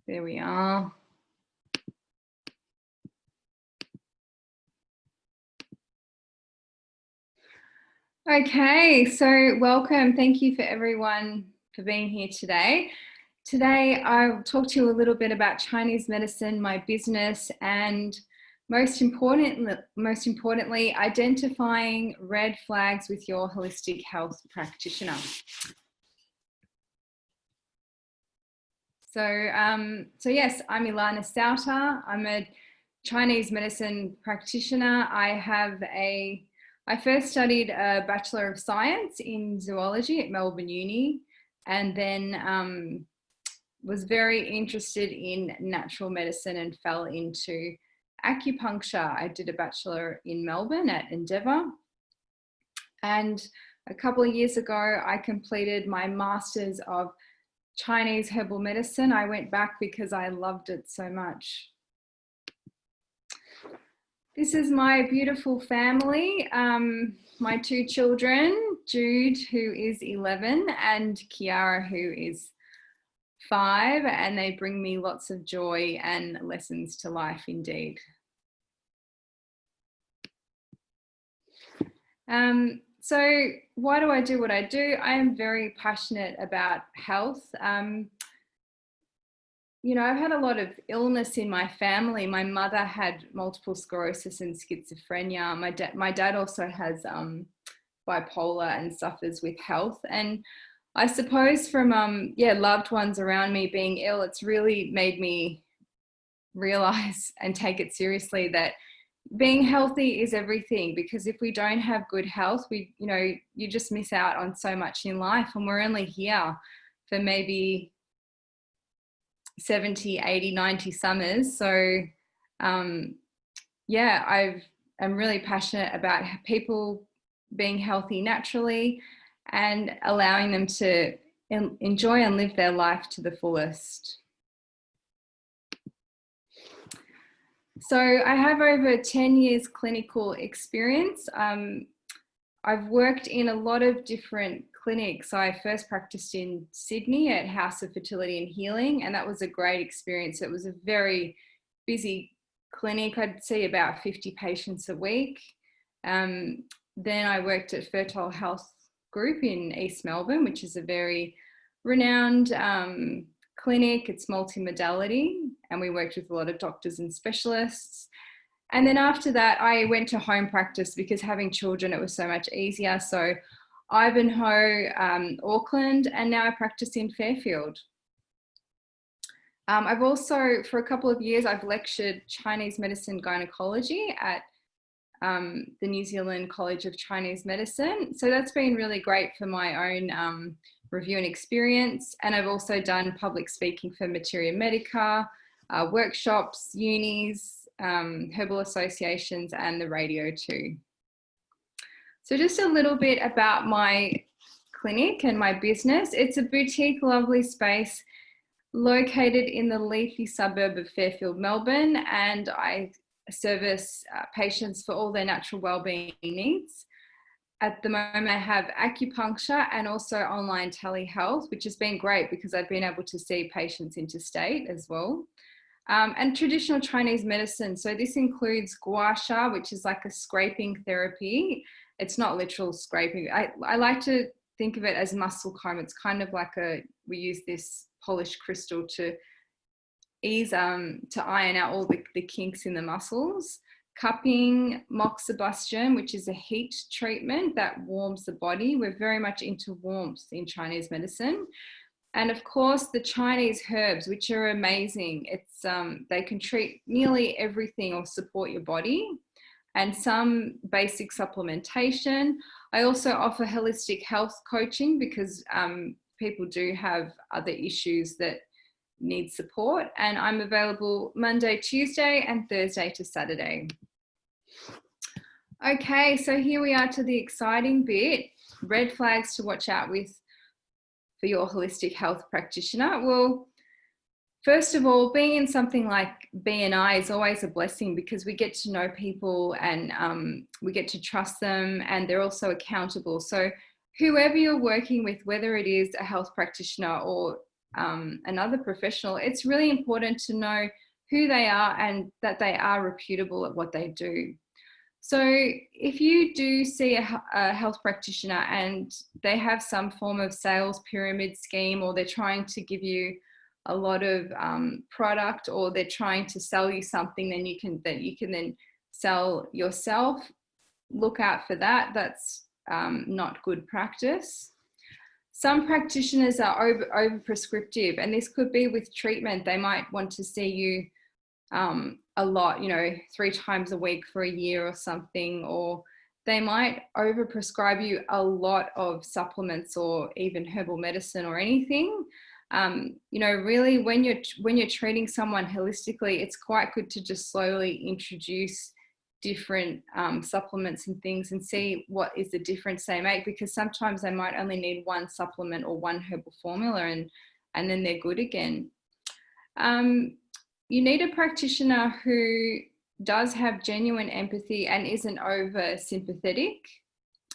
There we are. Okay, so welcome. Thank you for everyone for being here today. Today, I'll talk to you a little bit about Chinese medicine, my business, and most importantly, identifying red flags with your holistic health practitioner. So yes, I'm Ilana Sauter. I'm a Chinese medicine practitioner. I first studied a Bachelor of Science in Zoology at Melbourne Uni, and then was very interested in natural medicine and fell into acupuncture. I did a Bachelor in Melbourne at Endeavour. And a couple of years ago, I completed my Masters of Chinese herbal medicine. I went back because I loved it so much. This is my beautiful family, my two children, Jude, who is 11, and Kiara, who is 5, and they bring me lots of joy and lessons to life indeed. So why do I do what I do? I am very passionate about health. You know, I've had a lot of illness in my family. My mother had multiple sclerosis and schizophrenia. My dad also has bipolar and suffers with health. And I suppose from loved ones around me being ill, it's really made me realize and take it seriously that being healthy is everything, because if we don't have good health, you just miss out on so much in life, and we're only here for maybe 70, 80, 90 summers. So I'm really passionate about people being healthy naturally and allowing them to enjoy and live their life to the fullest. So I have over 10 years clinical experience. I've worked in a lot of different clinics. I first practiced in Sydney at House of Fertility and Healing, and that was a great experience. It was a very busy clinic. I'd see about 50 patients a week. Then I worked at Fertile Health Group in East Melbourne, which is a very renowned clinic. It's multimodality, and we worked with a lot of doctors and specialists. And then after that, I went to home practice because having children, it was so much easier. So Ivanhoe, Auckland, and now I practice in Fairfield. I've also, for a couple of years, I've lectured Chinese medicine gynecology at the New Zealand College of Chinese Medicine. So that's been really great for my own review and experience. And I've also done public speaking for Materia Medica, workshops, unis, herbal associations, and the radio too. So just a little bit about my clinic and my business. It's a boutique, lovely space located in the leafy suburb of Fairfield, Melbourne, and I service patients for all their natural wellbeing needs. At the moment, I have acupuncture and also online telehealth, which has been great because I've been able to see patients interstate as well. And traditional Chinese medicine. So this includes gua sha, which is like a scraping therapy. It's not literal scraping. I like to think of it as muscle comb. It's kind of like we use this polished crystal to iron out all the kinks in the muscles. Cupping, moxibustion, which is a heat treatment that warms the body. We're very much into warmth in Chinese medicine. And of course, the Chinese herbs, which are amazing. They can treat nearly everything or support your body, and some basic supplementation. I also offer holistic health coaching because people do have other issues that need support. And I'm available Monday, Tuesday, and Thursday to Saturday. Okay, so here we are to the exciting bit, red flags to watch out with for your holistic health practitioner. Well, first of all, being in something like BNI is always a blessing because we get to know people and we get to trust them, and they're also accountable. So whoever you're working with, whether it is a health practitioner or another professional, it's really important to know who they are and that they are reputable at what they do. So if you do see a health practitioner and they have some form of sales pyramid scheme, or they're trying to give you a lot of product, or they're trying to sell you something that you can then sell yourself, look out for that. That's not good practice. Some practitioners are over prescriptive, and this could be with treatment. They might want to see you a lot, 3 times a week for a year or something, or they might over prescribe you a lot of supplements or even herbal medicine or anything. Really when you're treating someone holistically, it's quite good to just slowly introduce different supplements and things and see what is the difference they make, because sometimes they might only need one supplement or one herbal formula and then they're good again. You need a practitioner who does have genuine empathy and isn't over sympathetic,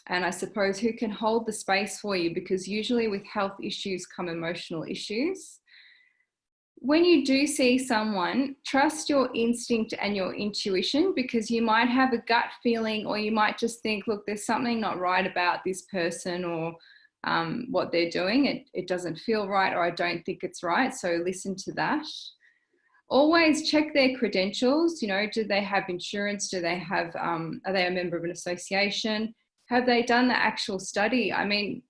and I suppose who can hold the space for you, because usually with health issues come emotional issues. When you do see someone, trust your instinct and your intuition, because you might have a gut feeling, or you might just think, look, there's something not right about this person, or what they're doing. It doesn't feel right, or I don't think it's right. So listen to that. Always check their credentials. Do they have insurance? Do they have, are they a member of an association? Have they done the actual study? I mean,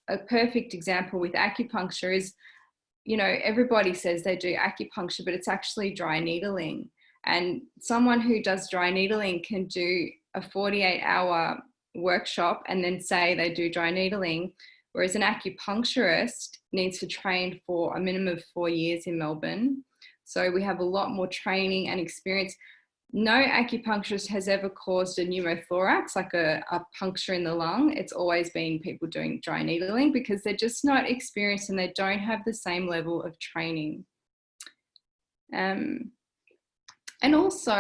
a perfect example with acupuncture is, everybody says they do acupuncture, but it's actually dry needling. And someone who does dry needling can do a 48-hour workshop and then say they do dry needling, whereas an acupuncturist needs to train for a minimum of 4 years in Melbourne. So we have a lot more training and experience. No acupuncturist has ever caused a pneumothorax, like a puncture in the lung. It's always been people doing dry needling, because they're just not experienced and they don't have the same level of training. And also,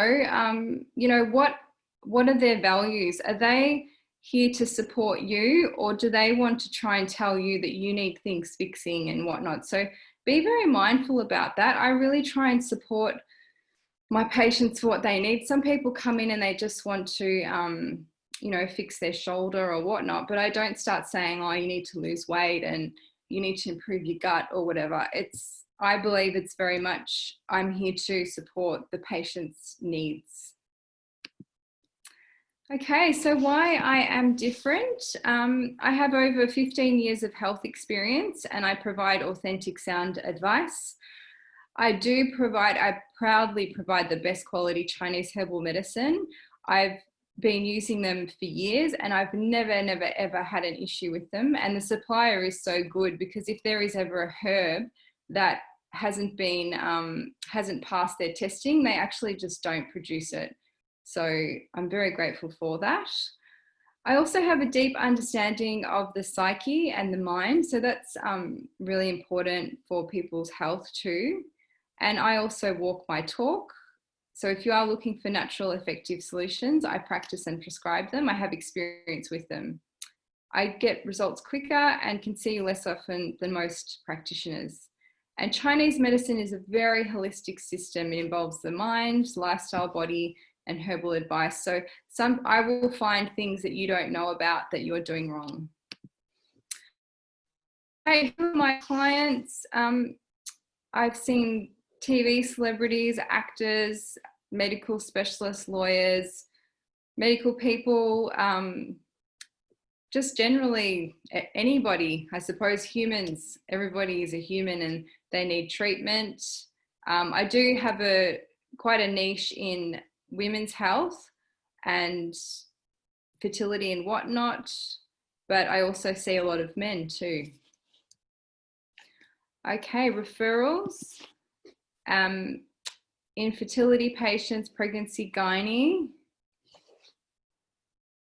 what are their values? Are they here to support you, or do they want to try and tell you that you need things fixing and whatnot? So be very mindful about that. I really try and support my patients for what they need. Some people come in and they just want to, fix their shoulder or whatnot, but I don't start saying, oh, you need to lose weight and you need to improve your gut or whatever. I believe it's very much, I'm here to support the patient's needs. Okay, so why I am different. I have over 15 years of health experience, and I provide authentic, sound advice. I proudly provide the best quality Chinese herbal medicine. I've been using them for years, and I've never, ever had an issue with them. And the supplier is so good, because if there is ever a herb that hasn't passed their testing, they actually just don't produce it. So I'm very grateful for that. I also have a deep understanding of the psyche and the mind. So that's really important for people's health too. And I also walk my talk. So if you are looking for natural, effective solutions, I practice and prescribe them. I have experience with them. I get results quicker and can see you less often than most practitioners. And Chinese medicine is a very holistic system. It involves the mind, lifestyle, body, and herbal advice. So I will find things that you don't know about that you're doing wrong. Hey, who are my clients? I've seen TV celebrities, actors, medical specialists, lawyers, medical people, just generally anybody, I suppose. Humans, everybody is a human and they need treatment. I do have quite a niche in women's health and fertility and whatnot, but I also see a lot of men too. Okay, referrals. Infertility patients, pregnancy, gynae.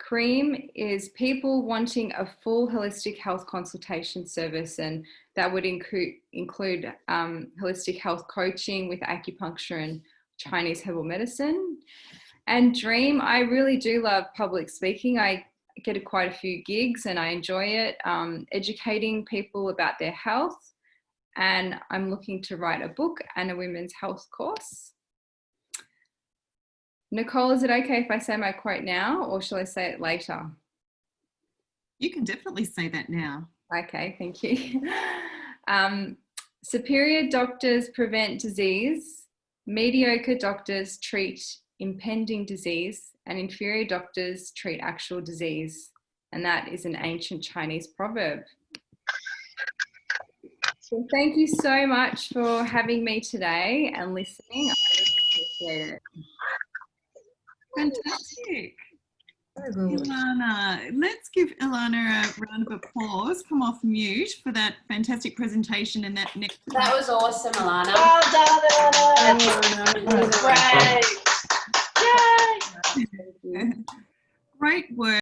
Cream is people wanting a full holistic health consultation service, and that would include holistic health coaching with acupuncture and Chinese herbal medicine. And dream, I really do love public speaking. I get quite a few gigs and I enjoy it, educating people about their health. and I'm looking to write a book and a women's health course. Nicole, is it okay if I say my quote now, or shall I say it later? You can definitely say that now. Okay, thank you. Superior doctors prevent disease, mediocre doctors treat impending disease, and inferior doctors treat actual disease. And that is an ancient Chinese proverb. So thank you so much for having me today and listening. I really appreciate it. Fantastic. Ilana, let's give Ilana a round of applause. Come off mute for that fantastic presentation and that next. That was awesome, Ilana. Well done, Ilana. Great. Yay. Great work.